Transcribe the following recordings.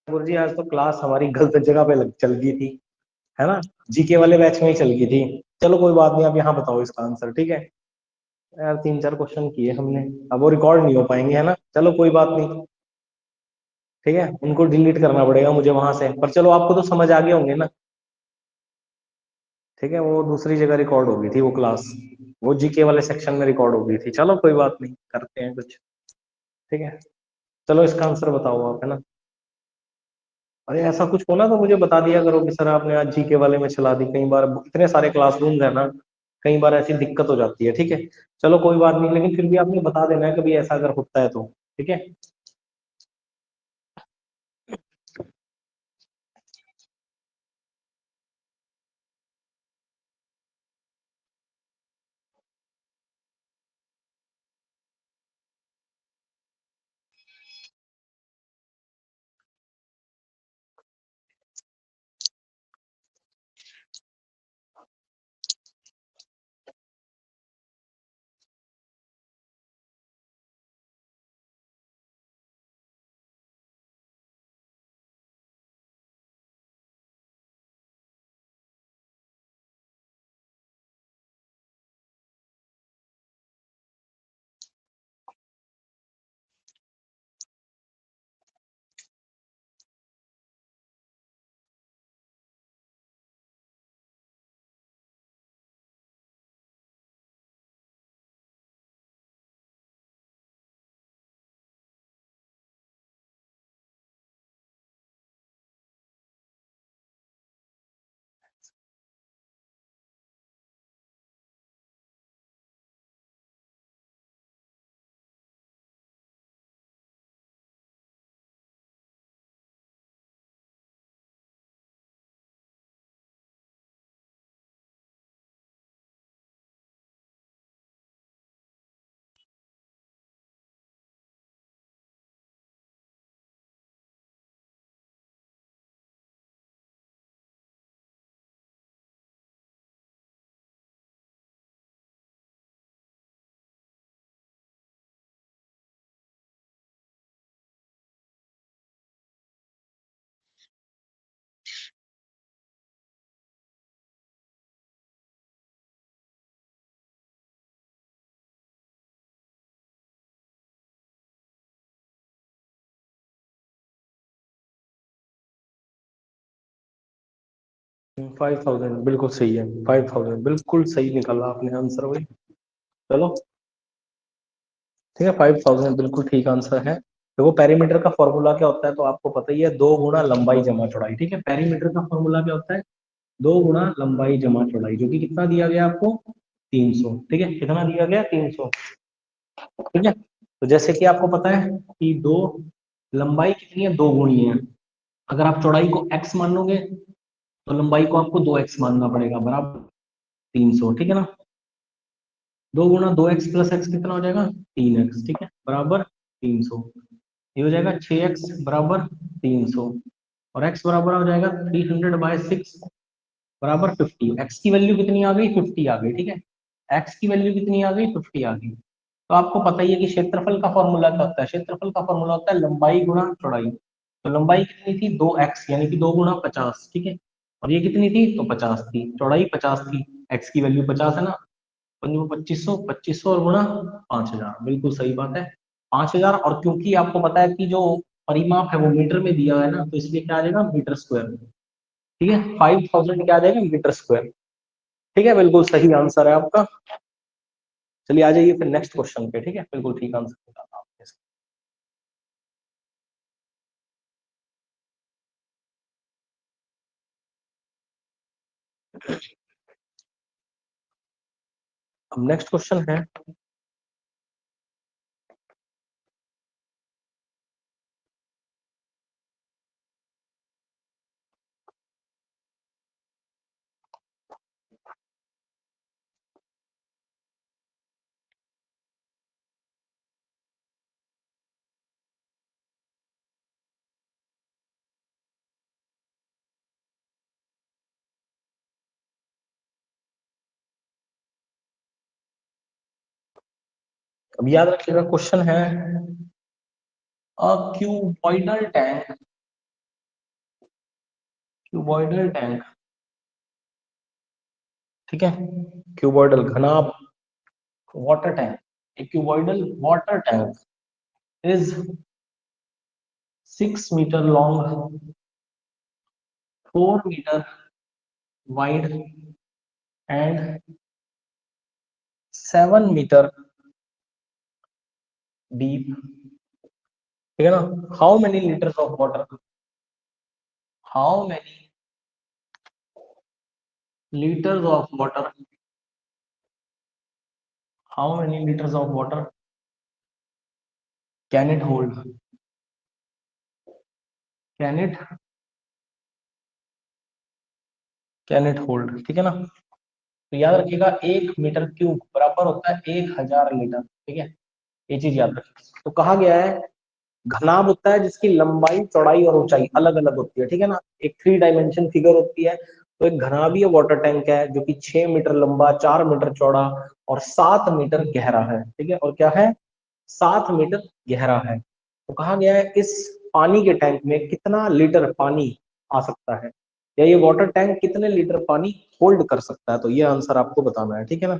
गुरुजी आज तो क्लास हमारी गलत जगह पे चल गई थी, है ना। जीके वाले बैच में ही चल गई थी। चलो कोई बात नहीं, आप यहाँ बताओ इसका आंसर, ठीक है। यार 3-4 क्वेश्चन किए हमने, अब वो रिकॉर्ड नहीं हो पाएंगे, है ना। चलो कोई बात नहीं, ठीक है, उनको डिलीट करना पड़ेगा मुझे वहां से, पर चलो आपको तो समझ आ गए होंगे ना। ठीक है, वो दूसरी जगह रिकॉर्ड हो गई थी वो क्लास, वो जीके वाले सेक्शन में रिकॉर्ड हो गई थी। चलो कोई बात नहीं, करते हैं कुछ, ठीक है। चलो इसका आंसर बताओ आप, है ना। अरे ऐसा कुछ हो ना तो मुझे बता दिया करो कि सर आपने आज जीके वाले में चला दी, कई बार इतने सारे क्लासरूम है ना, कई बार ऐसी दिक्कत हो जाती है, ठीक है। चलो कोई बात नहीं, लेकिन फिर भी आपने बता देना है कभी ऐसा अगर होता है तो, ठीक है। 5000 बिल्कुल सही है, 5000 बिल्कुल सही निकाला आपने आंसर भाई। चलो ठीक है, 5000 बिल्कुल ठीक आंसर है। तो वो पेरीमीटर का फॉर्मूला क्या होता है तो आपको पता ही है, 2 गुना लंबाई जमा चौड़ाई, ठीक है। पेरीमीटर का फॉर्मूला क्या होता है, 2 गुना लंबाई जमा चौड़ाई, जो कि कितना दिया गया आपको, 300, ठीक है। कितना दिया गया, 300, ठीक है। तो जैसे कि आपको पता है कि दो लंबाई कितनी है, 2 गुनी है। अगर आप चौड़ाई को x मान लोगे तो लंबाई को आपको 2x मानना पड़ेगा, बराबर 300, ठीक है ना। 2 गुना 2x प्लस x कितना हो जाएगा, 3x, ठीक है, बराबर 300। ये हो जाएगा 6x बराबर 300, और x बराबर हो जाएगा 300/6 बराबर 50। x की वैल्यू कितनी आ गई, 50 आ गई, ठीक है। x की वैल्यू कितनी आ गई, 50 आ गई। तो आपको पता ही है कि क्षेत्रफल का फॉर्मूला क्या होता है, क्षेत्रफल का फॉर्मूला होता है लंबाई गुणा चौड़ाई। तो लंबाई कितनी थी, 2x, यानी कि 2 गुना 50, ठीक है। और ये कितनी थी, तो 50 थी, चौड़ाई 50 थी, x की वैल्यू 50 है ना। 2500, 2500 और गुणा 5000, बिल्कुल सही बात है, 5000। और क्योंकि आपको पता है कि जो परिमाप है वो मीटर में दिया है ना, तो इसलिए क्या आ जाएगा, मीटर स्क्वायर, ठीक है। 5000 क्या आ जाएगा, मीटर स्क्वायर, ठीक है, बिल्कुल सही आंसर है आपका। चलिए आ जाइए फिर नेक्स्ट क्वेश्चन पे, ठीक है, बिल्कुल ठीक आंसर निकाला आपने। अब नेक्स्ट क्वेश्चन है, अब याद रखिएगा क्वेश्चन है, a cuboidal tank cuboidal tank, ठीक है, क्यूबॉइडल घनाभ water tank, a cuboidal water tank is 6 meter long, 4 meter wide and 7 meter deep, ठीक है ना। How many litres of water, how many litres of water, how many litres of water can it hold, can it, can it hold, ठीक है ना। तो याद रखिएगा 1 metre cube बराबर होता है 1000 लीटर, ठीक है, ये चीज याद रखिए। तो कहा गया है घनाभ होता है जिसकी लंबाई चौड़ाई और ऊंचाई अलग अलग होती है, ठीक है ना, एक 3 डायमेंशन फिगर होती है। तो एक घनाभीय वाटर टैंक है जो कि 6 मीटर लंबा, 4 मीटर चौड़ा और 7 मीटर गहरा है, ठीक है, और क्या है, 7 मीटर गहरा है। तो कहा गया है इस पानी के टैंक में कितना लीटर पानी आ सकता है, या ये वाटर टैंक कितने लीटर पानी होल्ड कर सकता है, तो ये आंसर आपको बताना है, ठीक है ना।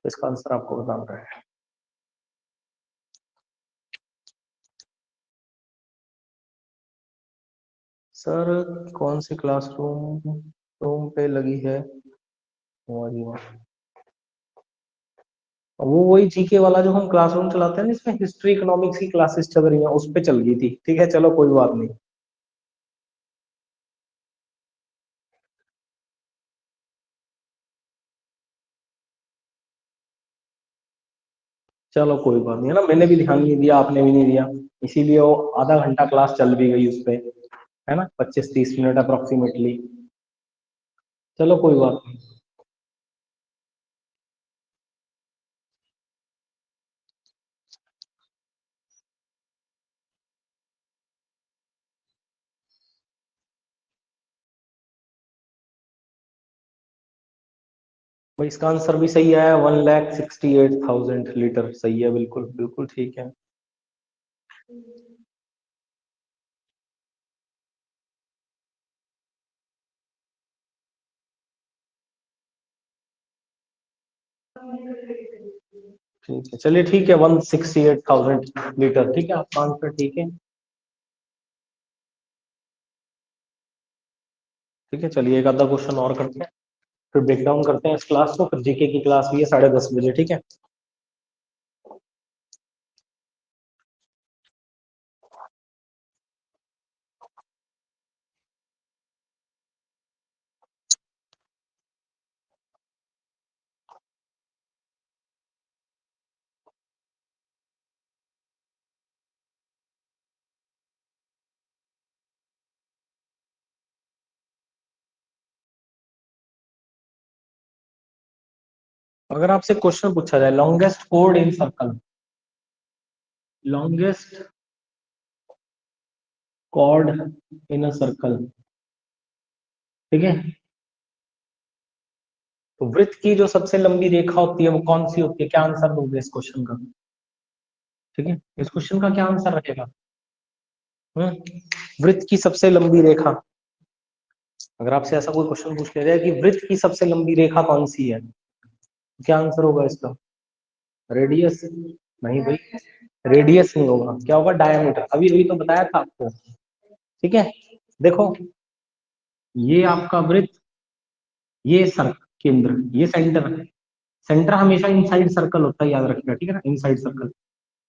तो इसका आंसर आपको बताना है। सर कौन सी क्लासरूम रूम पे लगी है हमारी वहाँ, वो वही जीके वाला जो हम क्लासरूम चलाते हैं ना, इसमें हिस्ट्री इकोनॉमिक्स की क्लासेस चल रही हैं, उस पे चल गई थी, ठीक है, चलो कोई बात नहीं। चलो कोई बात नहीं, है ना, मैंने भी ध्यान नहीं दिया, आपने भी नहीं दिया, इसीलिए वो आधा घंटा क्लास चल भी गई उस पे, है ना, 25-30 मिनट अप्रोक्सीमेटली। चलो कोई बात नहीं। भाई इसका आंसर भी सही है, 1,68,000 लीटर सही है, बिल्कुल बिल्कुल ठीक है। ठीक है, चलिए ठीक है, 168,000 लीटर, ठीक है, आपका आंसर ठीक है। ठीक है, चलिए एक आधा क्वेश्चन और करते हैं, फिर ब्रेक डाउन करते हैं इस क्लास को, फिर जीके की क्लास भी है 10:30 बजे, ठीक है। अगर आपसे क्वेश्चन पूछा जाए longest code in circle, longest chord in a circle, ठीक है, तो वृत्त की जो सबसे लंबी रेखा होती है वो कौन सी होती है, क्या आंसर दोगे इस क्वेश्चन का, ठीक है, इस क्वेश्चन का क्या आंसर रहेगा। वृत्त की सबसे लंबी रेखा, अगर आपसे ऐसा कोई क्वेश्चन पूछ लिया जाए कि वृत्त की सबसे लंबी रेखा कौन सी है, तो क्या आंसर होगा इसका, रेडियस, नहीं भाई, रेडियस नहीं होगा, क्या होगा, डायमीटर, अभी अभी तो बताया था आपको, ठीक है। देखो ये आपका वृत्त, ये सर केंद्र, ये सेंटर, सेंटर हमेशा इनसाइड सर्कल होता है, याद रखिएगा, ठीक है ना, इनसाइड सर्कल।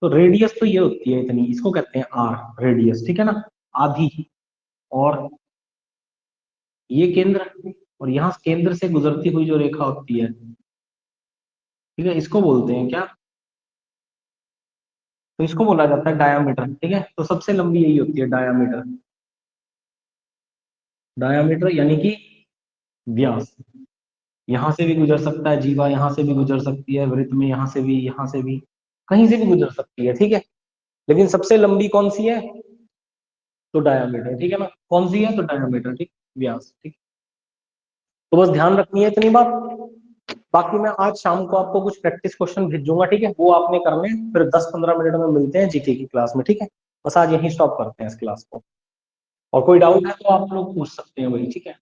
तो रेडियस तो ये होती है इतनी, इसको कहते हैं आर रेडियस, ठीक है ना, आधी। और ये केंद्र, और यहाँ केंद्र से गुजरती हुई जो रेखा होती है, ठीक है, इसको बोलते हैं क्या, तो इसको बोला जाता है डायामीटर, ठीक है, तो सबसे लंबी यही होती है डायामीटर, डायामीटर यानी कि व्यास। यहाँ से भी गुजर सकता है जीवा, यहाँ से भी गुजर सकती है वृत्त में, यहाँ से भी, यहाँ से भी, कहीं से भी गुजर सकती है, ठीक है, लेकिन सबसे लंबी कौन सी है, तो डायामीटर, ठीक है ना, कौन सी है, तो डायामीटर, ठीक, व्यास, ठीक। तो बस ध्यान रखनी है इतनी बात, बाकी मैं आज शाम को आपको कुछ प्रैक्टिस क्वेश्चन भेजूंगा, ठीक है, वो आपने करने, फिर 10-15 मिनट में मिलते हैं जीके की क्लास में, ठीक है। बस आज यहीं स्टॉप करते हैं इस क्लास को। और कोई डाउट है तो आप लोग पूछ सकते हैं भाई, ठीक है।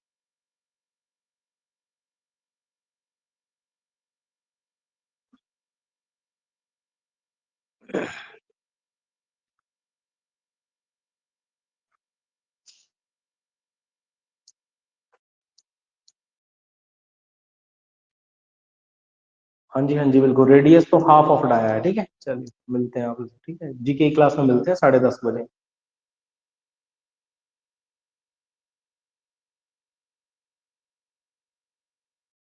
हाँ जी, हाँ जी, बिल्कुल, रेडियस तो हाफ ऑफ डाया है, ठीक है। चलिए मिलते हैं आप, ठीक है, जीके क्लास में मिलते हैं 10:30 बजे।